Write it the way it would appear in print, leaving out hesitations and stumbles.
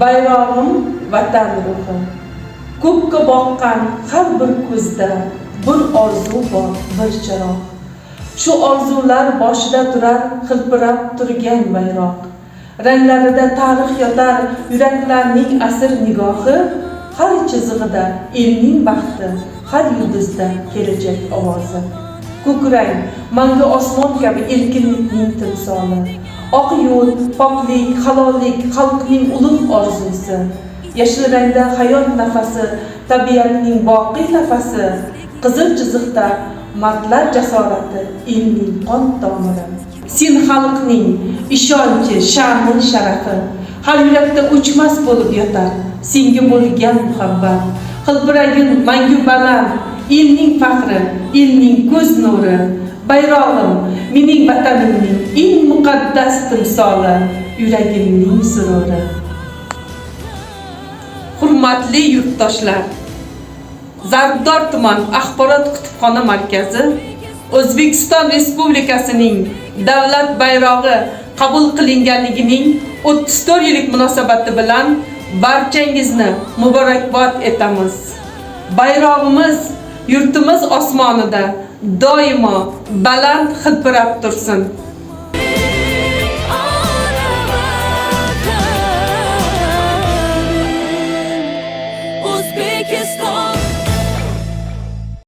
Bayrog'im vatan ruhi. Ko'kka boqqan har bir ko'zda bir orzu bor, bir chiroq. Shu orzular boshida turar hilpirab turgan bayroq. Ranglarida tarix yotar yuraklarning asr nigohi. Har chizig'ida elning baxti, har yulduzda kelajak ovozi. Ko'krang mangu osmon kabi erkinlikning timsoli. Oq yo'l, poklik, halollik xalqning ulug' orzusi. Yashil rangda hayot nafasi, tabiatning boqiy nafasi. Qizil chiziqda mardlar jasorati, elning qon tomiri. Sen xalqning ishonchi, sha'ni, sharafi. Har yurakda o'chmas bo'lib yotar senga bo'lgan muhabbat. Hilpiragin mangu baland, elning faxri, elning ko'z nuri. Bayrog'im mening vatanimning eng muqaddas timsoli, yuragimning sururi. Hurmatli yurtdoshlar, Zarbdor tuman axborot kutubxona markazi O'zbekiston Respublikasining davlat bayrog'i qabul qilinganligining 34 yillik munosabati bilan barchangizni muborakbod etamiz. Bayrog'imiz yurtimiz osmonida doimo baland hilpirab tursin.